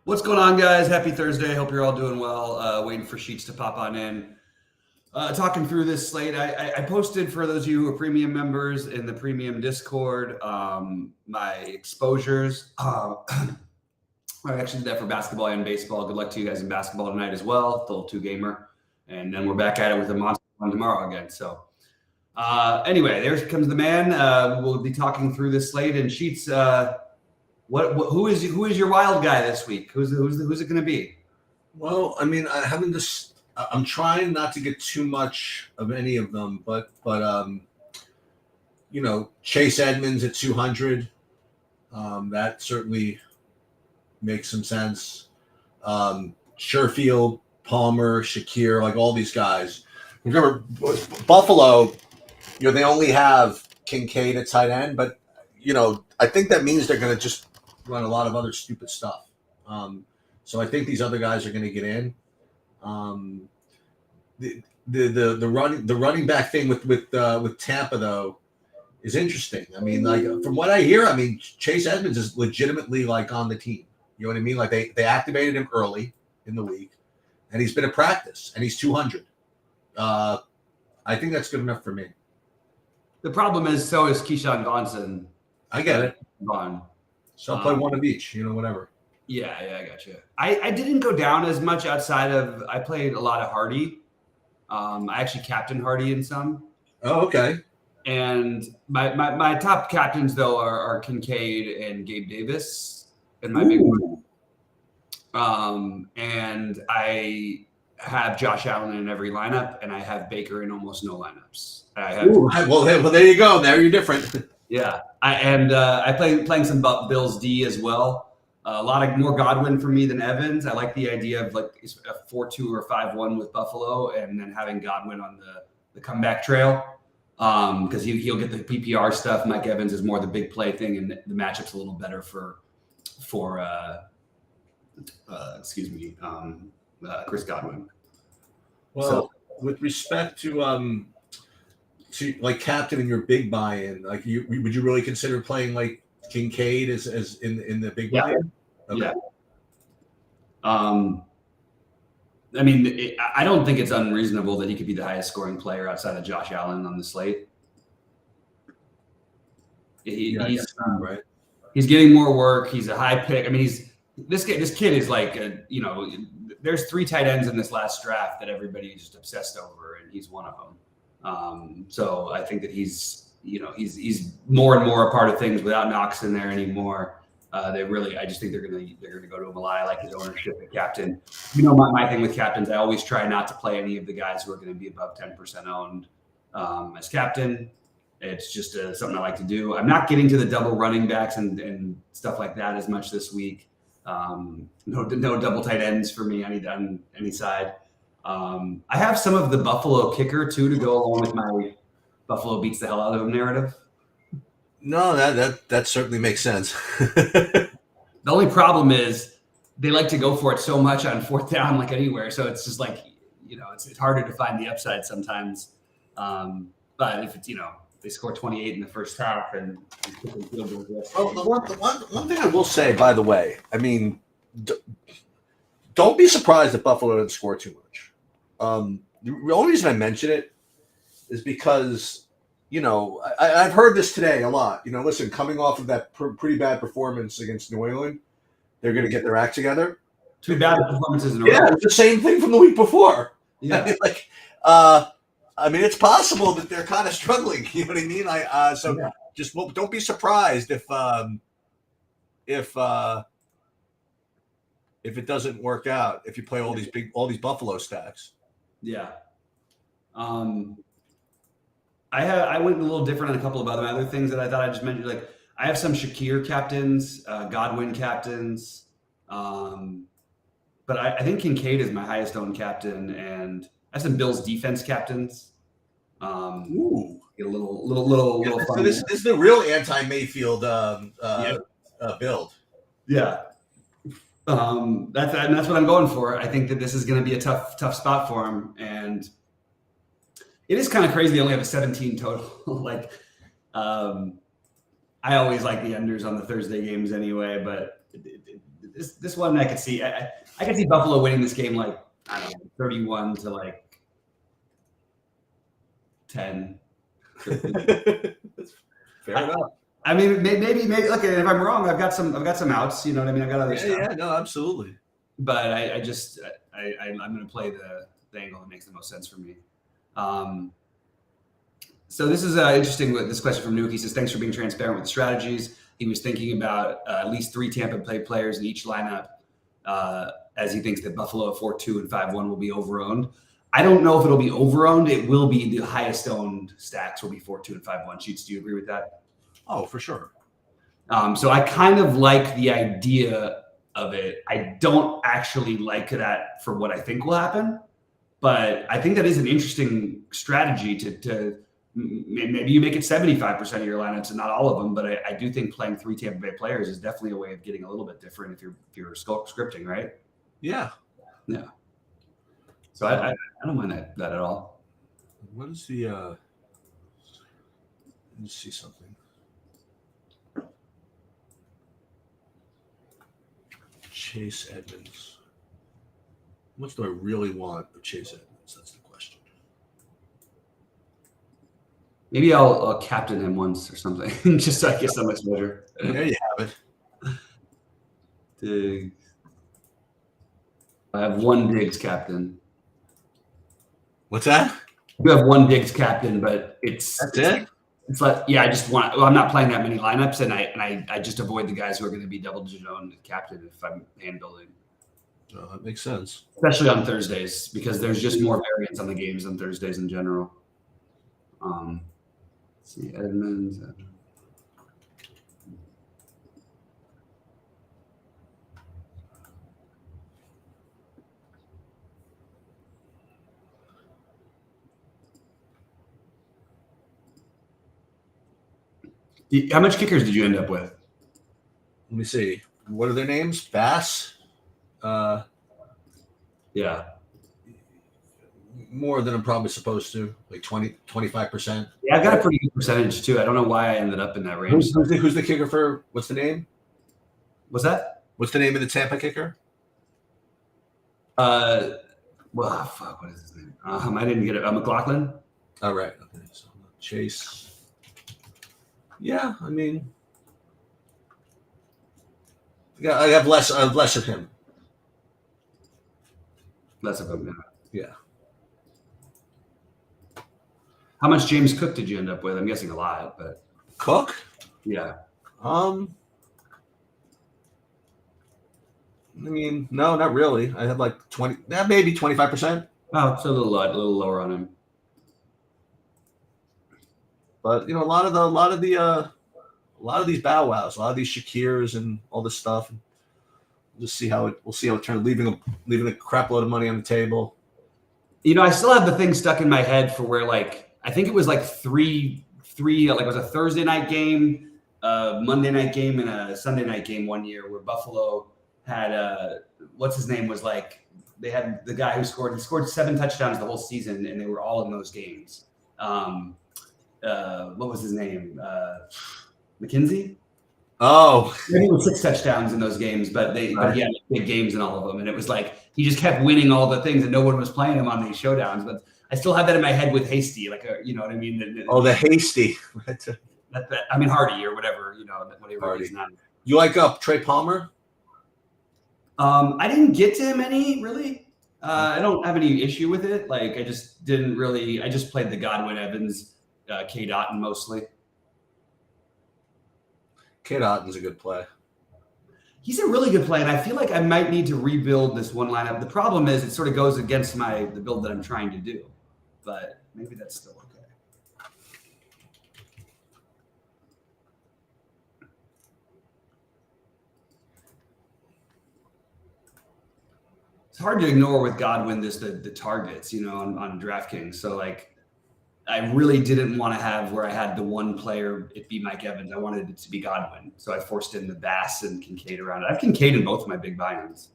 What's going on, guys? Happy Thursday. Hope you're all doing well. Waiting for Sheets to pop on in. Talking through this slate, I posted for those of you who are premium members in the premium Discord my exposures. I actually did that for basketball and baseball. Good luck to you guys in basketball tonight as well. The little two gamer, and then we're back at it with a monster one tomorrow again. So anyway, there comes the man. We'll be talking through this slate and Sheets. Who is your wild guy this week? Who's it going to be? Well, I mean, I'm trying not to get too much of any of them, but Chase Edmonds at 200, that certainly makes some sense. Sherfield, Palmer, Shakir, like all these guys. Remember, Buffalo, they only have Kincaid at tight end, but I think that means they're going to just run a lot of other stupid stuff. So I think these other guys are going to get in. The running back thing with Tampa though is interesting. I mean, like from what I hear, Chase Edmonds is legitimately like on the team. You know what I mean? Like they activated him early in the week, and he's been at practice, and he's 200. I think that's good enough for me. The problem is, so is Keyshawn Johnson. I get it. Gone. So I'll play one of each, whatever. Yeah, I got you. I didn't go down as much outside of, I played a lot of Hardy. I actually captained Hardy in some. Oh, okay. And my top captains, though, are Kincaid and Gabe Davis in my big one. And I have Josh Allen in every lineup, and I have Baker in almost no lineups. Well, there you go. There you're different. Yeah, I playing some Bills D as well. A lot of more Godwin for me than Evans. I like the idea of like a 4-2 or 5-1 with Buffalo, and then having Godwin on the comeback trail because he'll get the PPR stuff. Mike Evans is more the big play thing, and the matchup's a little better for Chris Godwin. Well, with respect to like captain in your big buy-in, like would you really consider playing like Kincaid as in the big buy-in? Okay. Yeah. I don't think it's unreasonable that he could be the highest scoring player outside of Josh Allen on the slate. Right. He's getting more work. He's a high pick. This kid is like there's 3 tight ends in this last draft that everybody's just obsessed over, and he's one of them. So I think that he's more and more a part of things without Knox in there anymore. I just think they're gonna go to him a lot. I like his ownership at captain. My thing with captains, I always try not to play any of the guys who are going to be above 10% owned as captain. It's just something I like to do. I'm not getting to the double running backs and stuff like that as much this week. No double tight ends for me on any side. I have some of the Buffalo kicker too to go along with my Buffalo beats the hell out of them narrative. No, that certainly makes sense. The only problem is they like to go for it so much on 4th down, like anywhere. So it's just like, it's harder to find the upside sometimes. But if it's, they score 28 in the first half and one thing I will say, by the way, don't be surprised if Buffalo doesn't score too much. The only reason I mention it is because, I've heard this today a lot. Listen, coming off of that pretty bad performance against New England, they're going to get their act together. 2 bad performances in a row. Yeah, it's the same thing from the week before. Yeah. It's possible that they're kind of struggling. You know what I mean? Just don't be surprised if it doesn't work out. If you play all these Buffalo stacks. Yeah. I went a little different on a couple of other things that I thought I just mentioned. Like I have some Shakir captains, Godwin captains, but I think Kincaid is my highest owned captain, and I have some Bills defense captains. Get a little fun. So this is the real anti-Mayfield build. Yeah. That's what I'm going for. I think that this is going to be a tough spot for him, and it is kind of crazy. They only have a 17 total. I always like the unders on the Thursday games anyway, but this one I could see. I could see Buffalo winning this game like I don't know, 31 to like 10. Fair enough. I mean, maybe. Look, if I'm wrong, I've got some outs. You know what I mean? I've got other stuff. Yeah, no, absolutely. But I'm going to play the angle that makes the most sense for me. So this is interesting. With this question from Nuke, he says, "Thanks for being transparent with the strategies." He was thinking about at least 3 Tampa Bay players in each lineup, as he thinks that Buffalo 4-2 and 5-1 will be overowned. I don't know if it'll be overowned. It will be the highest owned stacks will be 4-2 and 5-1. Sheets, do you agree with that? Oh, for sure. So I kind of like the idea of it. I don't actually like that for what I think will happen, but I think that is an interesting strategy to maybe you make it 75% of your lineups and not all of them. But I do think playing 3 Tampa Bay players is definitely a way of getting a little bit different if you're scripting, right? Yeah. Yeah. So I don't mind that at all. What is the let me see something. Chase Edmonds. How much do I really want of Chase Edmonds? That's the question. Maybe I'll captain him once or something, just so I get some exposure. There you have it. Diggs. I have 1 Diggs captain. What's that? You have 1 Diggs captain, but it's it. It's like, yeah, I just want. Well, I'm not playing that many lineups, and I just avoid the guys who are going to be double-digit owned captain if I'm hand building. Oh, that makes sense. Especially on Thursdays, because there's just more variance on the games on Thursdays in general. Let's see, Edmonds. How much kickers did you end up with? Let me see. What are their names? Bass? Yeah. More than I'm probably supposed to, like 25%. Yeah, I've got a pretty good percentage too. I don't know why I ended up in that range. Who's the kicker for? What's the name? What's that? What's the name of the Tampa kicker? Well, fuck. What is his name? I didn't get it. McLaughlin. All right. Okay. So Chase. Yeah, I mean, I have less of him. Less of him. Yeah. How much James Cook did you end up with? I'm guessing a lot, but Cook? Yeah. I mean, no, not really. I had like 20, maybe 25%. Oh, it's a little lower on him. But you know, a lot of these Bow Wows, a lot of these Shakirs and all this stuff. We'll see how it turns. Leaving a crap load of money on the table. You know, I still have the thing stuck in my head for where, like, I think it was like three, like it was a Thursday night game, a Monday night game, and a Sunday night game one year where Buffalo had what's his name was like they had the guy who scored 7 touchdowns the whole season, and they were all in those games. What was his name? McKenzie? Oh, maybe it was 6 touchdowns in those games, but he had big games in all of them, and it was like he just kept winning all the things, and no one was playing him on these showdowns. But I still have that in my head with Hasty, like you know what I mean? The Hasty. I mean Hardy or whatever, you know, whatever he's not. You like Trey Palmer? I didn't get to him any really. I don't have any issue with it. Like I just didn't really. I just played the Godwin Evans, K. Dotton mostly. K. Dotton's a good play. He's a really good play, and I feel like I might need to rebuild this one lineup. The problem is it sort of goes against the build that I'm trying to do, but maybe that's still okay. It's hard to ignore with Godwin the targets, you know, on DraftKings. So like, I really didn't want to have where I had the one player, it be Mike Evans. I wanted it to be Godwin. So I forced in the Bass and Kincaid around it. I have Kincaid in both of my big buy-ins.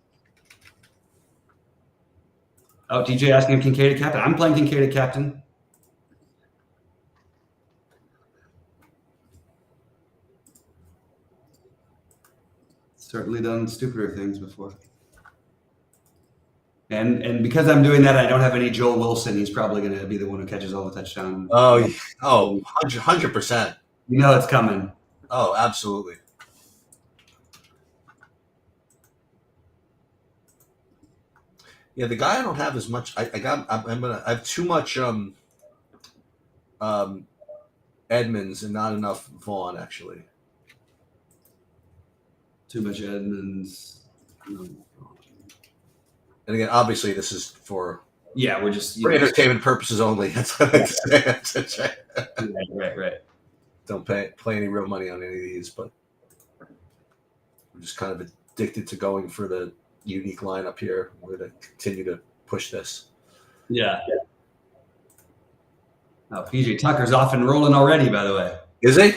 Oh, DJ asking if Kincaid a captain. I'm playing Kincaid a captain. certainly done stupider things before. And because I'm doing that, I don't have any Joe Wilson. He's probably going to be the one who catches all the touchdowns. Oh, 100%. You know it's coming. Oh, absolutely. Yeah, the guy I don't have as much. I have too much Edmonds and not enough Vaughn, actually. Too much Edmonds. And again, obviously, this is for we're just for entertainment purposes only. That's what I say. Right. Don't play any real money on any of these, but we're just kind of addicted to going for the unique lineup here. We're going to continue to push this. Yeah. Oh, PJ Tucker's off and rolling already, by the way. Is he?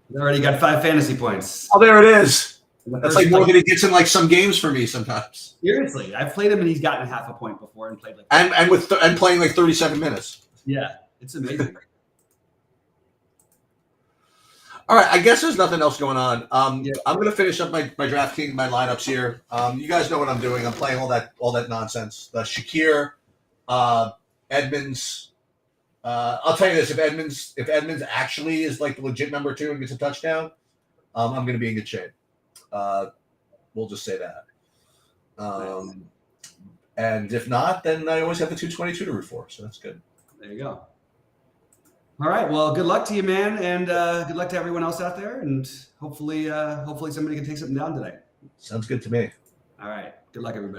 He's already got 5 fantasy points. Oh, there it is. That's like more than he gets in like some games for me sometimes. Seriously, I've played him and he's gotten half a point before and played like and playing like 37 minutes. Yeah, it's amazing. All right, I guess there's nothing else going on. I'm going to finish up my DraftKings, my lineups here. You guys know what I'm doing. I'm playing all that nonsense. The Shakir, Edmonds. I'll tell you this: if Edmonds actually is like the legit number 2 and gets a touchdown, I'm going to be in good shape. We'll just say that. And if not, then I always have the 222 to root for, so that's good. There you go. All right. Well, good luck to you, man, and good luck to everyone else out there. And hopefully somebody can take something down today. Sounds good to me. All right. Good luck, everybody.